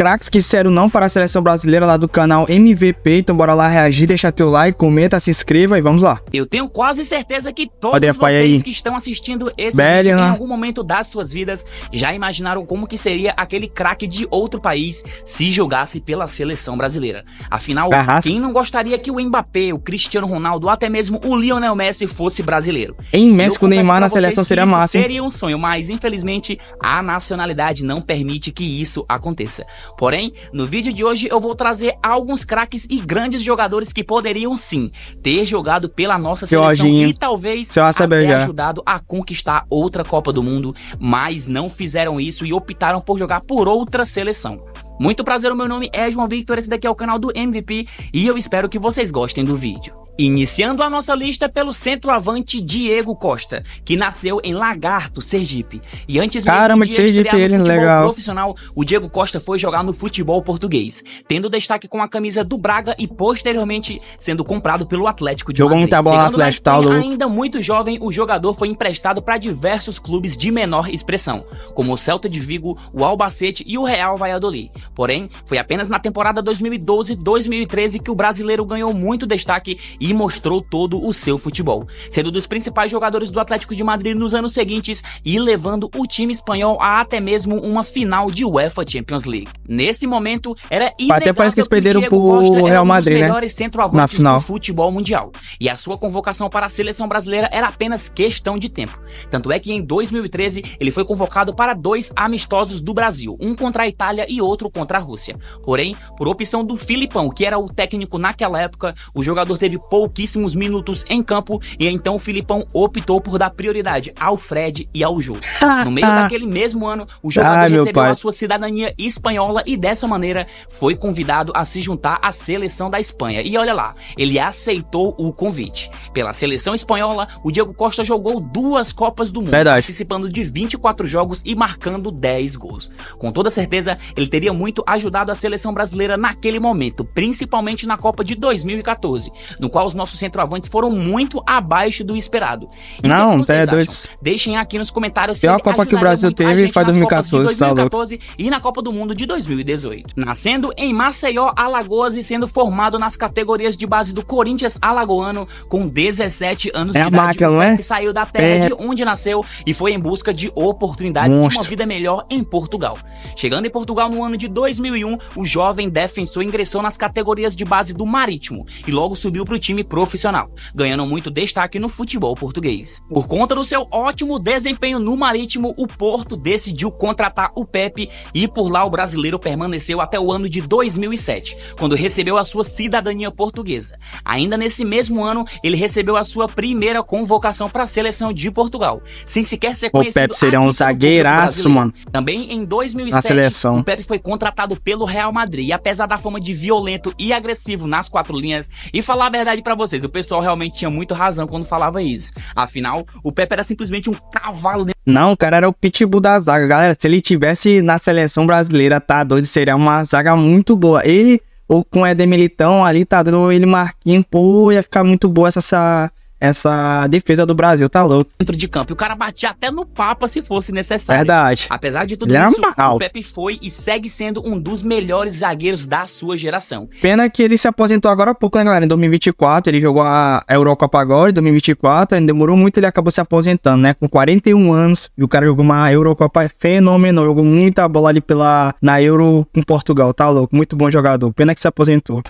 craques que disseram não para a seleção brasileira lá do canal MVP. Então bora lá reagir, deixa teu like, comenta, se inscreva e vamos lá. Eu tenho quase certeza que todos vocês que estão assistindo esse vídeo em algum momento das suas vidas já imaginaram como que seria aquele craque de outro país se jogasse pela seleção brasileira. Afinal, quem não gostaria que o Mbappé, o Cristiano Ronaldo, ou até mesmo o Lionel Messi fosse brasileiro? Em Messi com o Neymar na seleção seria massa. Seria um sonho, mas infelizmente a nacionalidade não permite que isso aconteça. Porém, no vídeo de hoje eu vou trazer alguns craques e grandes jogadores que poderiam sim ter jogado pela nossa seleção e talvez até ajudado a conquistar outra Copa do Mundo, mas não fizeram isso e optaram por jogar por outra seleção. Muito prazer, o meu nome é João Victor, esse daqui é o canal do MVP e eu espero que vocês gostem do vídeo. Iniciando a nossa lista pelo centroavante Diego Costa, que nasceu em Lagarto, Sergipe. E antes mesmo de estrear no futebol profissional, o Diego Costa foi jogar no futebol português, tendo destaque com a camisa do Braga e posteriormente sendo comprado pelo Atlético de Madrid. Ainda muito jovem, o jogador foi emprestado para diversos clubes de menor expressão, como o Celta de Vigo, o Albacete e o Real Valladolid. Porém, foi apenas na temporada 2012-2013 que o brasileiro ganhou muito destaque e mostrou todo o seu futebol, sendo dos principais jogadores do Atlético de Madrid nos anos seguintes e levando o time espanhol a até mesmo uma final de UEFA Champions League. Nesse momento, era inegável parece que eles perderam pro Real Madrid, né? Na final do futebol mundial. E a sua convocação para a seleção brasileira era apenas questão de tempo. Tanto é que em 2013 ele foi convocado para 2 amistosos do Brasil, um contra a Itália e outro contra a Rússia. Porém, por opção do Filipão, que era o técnico naquela época, o jogador teve pouquíssimos minutos em campo e então o Filipão optou por dar prioridade ao Fred e ao Jô. No meio daquele mesmo ano, o jogador recebeu a sua cidadania espanhola e dessa maneira foi convidado a se juntar à seleção da Espanha. E olha lá, ele aceitou o convite. Pela seleção espanhola, o Diego Costa jogou 2 Copas do Mundo, participando de 24 jogos e marcando 10 gols. Com toda certeza, ele teria muito ajudado a seleção brasileira naquele momento, principalmente na Copa de 2014, no qual os nossos centroavantes foram muito abaixo do esperado. Não, é doido. Deixem aqui nos comentários se a Copa que o Brasil teve foi 2014, e na Copa do Mundo de 2018. Nascendo em Maceió, Alagoas e sendo formado nas categorias de base do Corinthians alagoano com 17 anos de idade, o Pepe saiu da terra de onde nasceu e foi em busca de oportunidades de uma vida melhor em Portugal. Chegando em Portugal no ano de 2001, o jovem defensor ingressou nas categorias de base do Marítimo e logo subiu para o time profissional, ganhando muito destaque no futebol português. Por conta do seu ótimo desempenho no Marítimo, o Porto decidiu contratar o Pepe e por lá o brasileiro permaneceu até o ano de 2007, quando recebeu a sua cidadania portuguesa. Ainda nesse mesmo ano, ele recebeu a sua primeira convocação para a seleção de Portugal, sem sequer ser conhecido. O Pepe seria um zagueiraço, mano. Também em 2007, o Pepe foi contratado pelo Real Madrid e apesar da fama de violento e agressivo nas 4 linhas, e falar a verdade pra vocês, o pessoal realmente tinha muito razão quando falava isso. Afinal, o Pepe era simplesmente um cavalo. Não, o cara era o pitbull da zaga, galera. Se ele tivesse na seleção brasileira, tá doido, seria uma zaga muito boa. Ele, ou com o Éder Militão ali, tá doido, ele Marquinhos, pô, ia ficar muito boa essa defesa do Brasil, tá louco. Dentro de campo, e o cara batia até no Papa se fosse necessário. Verdade. Apesar de tudo isso, o Pepe foi e segue sendo um dos melhores zagueiros da sua geração. Pena que ele se aposentou agora há pouco, né, galera? Em 2024, ele jogou a Eurocopa agora, em 2024, ainda demorou muito, ele acabou se aposentando, né? Com 41 anos, e o cara jogou uma Eurocopa fenomenal, jogou muita bola ali na Euro com Portugal, tá louco? Muito bom jogador, pena que se aposentou.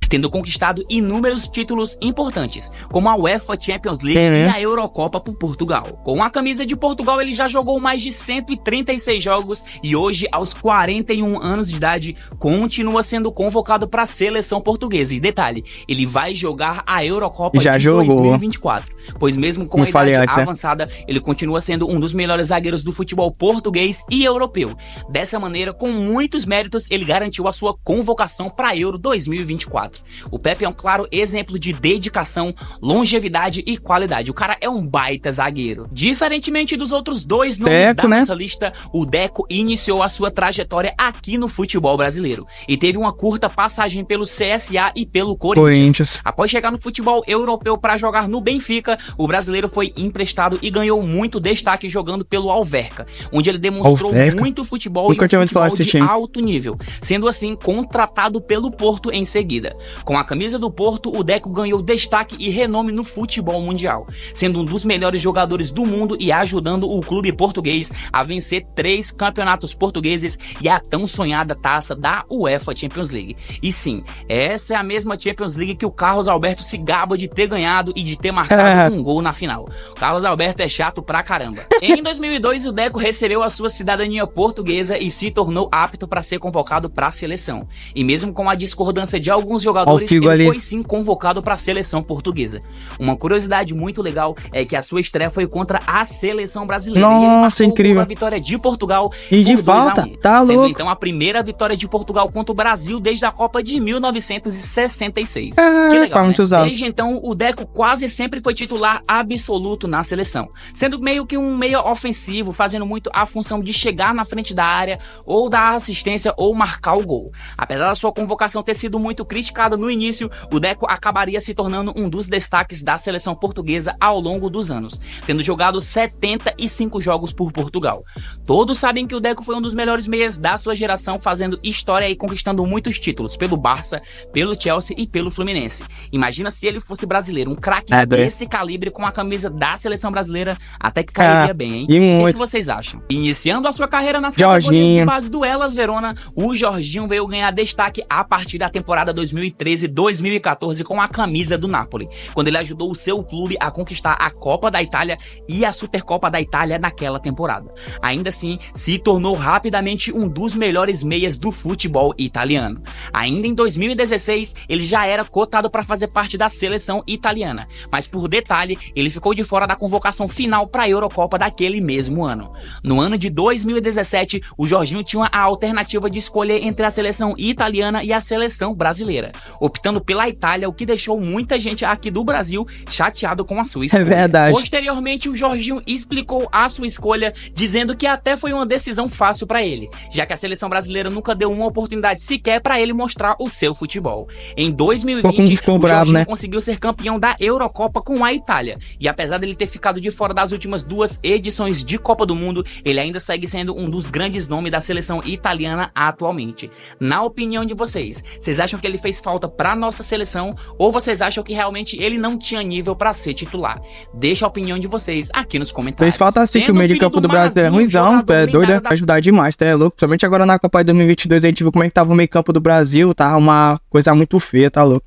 Tendo conquistado inúmeros títulos importantes, como a UEFA Champions League e a Eurocopa por Portugal. Com a camisa de Portugal, ele já jogou mais de 136 jogos e hoje, aos 41 anos de idade, continua sendo convocado para a seleção portuguesa. E detalhe, ele vai jogar a Eurocopa de 2024, pois mesmo com a idade avançada, ele continua sendo um dos melhores zagueiros do futebol português e europeu. Dessa maneira, com muitos méritos, ele garantiu a sua convocação para a Euro 2024. 4. O Pepe é um claro exemplo de dedicação, longevidade e qualidade. O cara é um baita zagueiro. Diferentemente dos outros dois nomes da nossa lista, o Deco iniciou a sua trajetória aqui no futebol brasileiro e teve uma curta passagem pelo CSA e pelo Corinthians. Após chegar no futebol europeu para jogar no Benfica, o brasileiro foi emprestado e ganhou muito destaque jogando pelo Alverca, onde ele demonstrou muito futebol e futebol de alto nível, sendo assim contratado pelo Porto em seguida. Com a camisa do Porto, o Deco ganhou destaque e renome no futebol mundial, sendo um dos melhores jogadores do mundo e ajudando o clube português a vencer 3 campeonatos portugueses e a tão sonhada taça da UEFA Champions League. E sim, essa é a mesma Champions League que o Carlos Alberto se gaba de ter ganhado e de ter marcado um gol na final. O Carlos Alberto é chato pra caramba. Em 2002, o Deco recebeu a sua cidadania portuguesa e se tornou apto para ser convocado para a seleção. E mesmo com a discordância de alguns jogadores, ele foi sim convocado para a seleção portuguesa. Uma curiosidade muito legal é que a sua estreia foi contra a seleção brasileira. Nossa, e ele incrível. A vitória de Portugal e de falta, tá louco. Sendo então a primeira vitória de Portugal contra o Brasil desde a Copa de 1966. Que legal, né? Desde então, o Deco quase sempre foi titular absoluto na seleção, sendo meio que um meia ofensivo, fazendo muito a função de chegar na frente da área, ou dar assistência, ou marcar o gol. Apesar da sua convocação ter sido muito criticada no início, o Deco acabaria se tornando um dos destaques da seleção portuguesa ao longo dos anos, tendo jogado 75 jogos por Portugal. Todos sabem que o Deco foi um dos melhores meias da sua geração, fazendo história e conquistando muitos títulos pelo Barça, pelo Chelsea e pelo Fluminense. Imagina se ele fosse brasileiro, um craque desse calibre com a camisa da seleção brasileira, até que cairia bem, hein? O que vocês acham? Iniciando a sua carreira nas categorias de base do Hellas Verona, o Jorginho veio ganhar destaque a partir da temporada 2013-2014 com a camisa do Napoli, quando ele ajudou o seu clube a conquistar a Copa da Itália e a Supercopa da Itália naquela temporada. Ainda assim, se tornou rapidamente um dos melhores meias do futebol italiano. Ainda em 2016, ele já era cotado para fazer parte da seleção italiana, mas por detalhe, ele ficou de fora da convocação final para a Eurocopa daquele mesmo ano. No ano de 2017, o Jorginho tinha a alternativa de escolher entre a seleção italiana e a seleção brasileira, optando pela Itália, o que deixou muita gente aqui do Brasil chateado com a sua escolha. É verdade. Posteriormente, o Jorginho explicou a sua escolha, dizendo que até foi uma decisão fácil para ele, já que a seleção brasileira nunca deu uma oportunidade sequer para ele mostrar o seu futebol. Em 2020, o Jorginho conseguiu ser campeão da Eurocopa com a Itália, e apesar dele ter ficado de fora das últimas 2 edições de Copa do Mundo, ele ainda segue sendo um dos grandes nomes da seleção italiana atualmente. Na opinião de vocês acham que ele fez falta para nossa seleção, ou vocês acham que realmente ele não tinha nível para ser titular? Deixa a opinião de vocês aqui nos comentários. Fez falta assim, que o meio de campo do Brasil é ruimzão, é doido, vai ajudar demais, tá louco? Principalmente agora na Copa de 2022 a gente viu como é que tava o meio campo do Brasil, tava uma coisa muito feia, tá louco?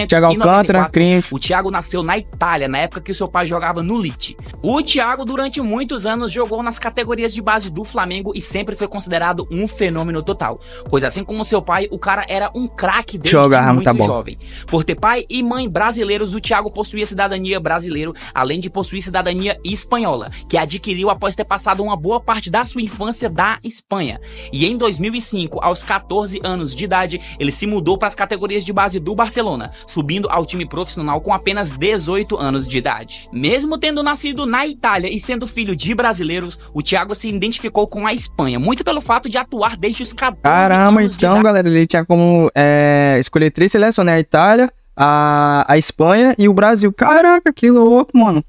Thiago Alcântara, o Thiago nasceu na Itália, na época que o seu pai jogava no Lecce. O Thiago, durante muitos anos, jogou nas categorias de base do Flamengo e sempre foi considerado um fenômeno total, pois assim como seu pai, o cara era um craque desde muito jovem. Por ter pai e mãe brasileiros, o Thiago possuía cidadania brasileira, além de possuir cidadania espanhola, que adquiriu após ter passado uma boa parte da sua infância da Espanha. E em 2005, aos 14 anos de idade, ele se mudou para as categorias de base do Barcelona, subindo ao time profissional com apenas 18 anos de idade. Mesmo tendo nascido na Itália e sendo filho de brasileiros, o Thiago se identificou com a Espanha, muito pelo fato de atuar desde os 14 anos de idade. Galera, ele tinha como escolher 3 seleções, né? A Itália, a Espanha e o Brasil. Caraca, que louco, mano.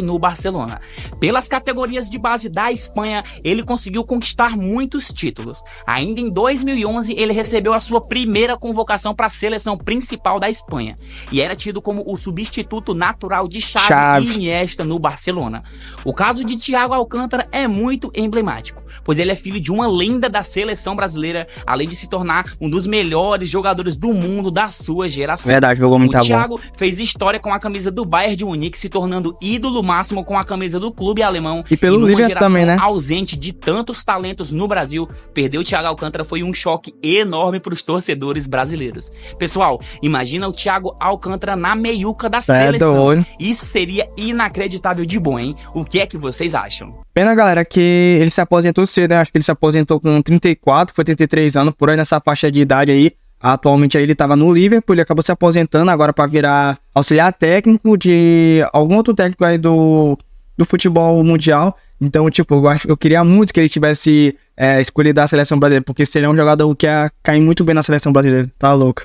No Barcelona. Pelas categorias de base da Espanha, ele conseguiu conquistar muitos títulos. Ainda em 2011, ele recebeu a sua primeira convocação para a seleção principal da Espanha e era tido como o substituto natural de Xavi e Iniesta no Barcelona. O caso de Thiago Alcântara é muito emblemático, pois ele é filho de uma lenda da seleção brasileira, além de se tornar um dos melhores jogadores do mundo da sua geração. Verdade, jogou muito bom. O Thiago fez história com a camisa do Bayern de Munique, se tornando ídolo máximo com a camisa do clube alemão. E pelo Liverpool também, né? Ausente de tantos talentos no Brasil, perder o Thiago Alcântara foi um choque enorme para os torcedores brasileiros. Pessoal, imagina o Thiago Alcântara na meiuca da seleção. Isso seria inacreditável de bom, hein? O que é que vocês acham? Pena, galera, que ele se aposentou cedo, né? Acho que ele se aposentou com 34, foi 33 anos, por aí nessa faixa de idade aí. Atualmente aí ele tava no Liverpool, ele acabou se aposentando agora para virar auxiliar técnico de algum outro técnico aí do futebol mundial. Então, tipo, eu queria muito que ele tivesse escolhido a seleção brasileira, porque seria um jogador que ia cair muito bem na seleção brasileira, tá louco?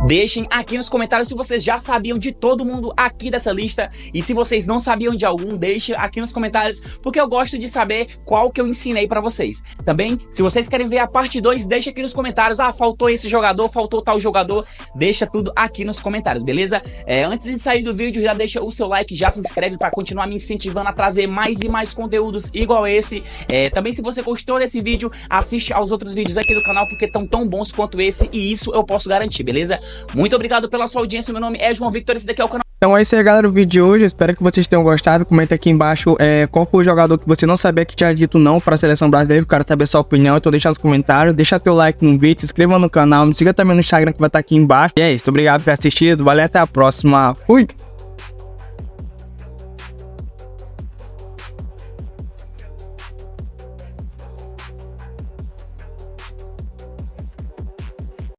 Deixem aqui nos comentários se vocês já sabiam de todo mundo aqui dessa lista, e se vocês não sabiam de algum, deixe aqui nos comentários, porque eu gosto de saber qual que eu ensinei pra vocês. Também, se vocês querem ver a parte 2, deixa aqui nos comentários, faltou esse jogador, faltou tal jogador, deixa tudo aqui nos comentários, beleza? Antes de sair do vídeo, já deixa o seu like, já se inscreve pra continuar me incentivando a trazer mais e mais conteúdos igual esse. Também, se você gostou desse vídeo, assiste aos outros vídeos aqui do canal, porque estão tão bons quanto esse, e isso eu posso garantir, beleza? Muito obrigado pela sua audiência, meu nome é João Victor, esse daqui é o canal. Então é isso aí, galera, o vídeo de hoje. Eu espero que vocês tenham gostado. Comenta aqui embaixo qual foi o jogador que você não sabia que tinha dito não para a seleção brasileira. Eu quero saber a sua opinião, então deixa nos comentários. Deixa teu like no vídeo, se inscreva no canal, me siga também no Instagram que vai estar aqui embaixo. E é isso, obrigado por ter assistido, valeu, até a próxima. Fui!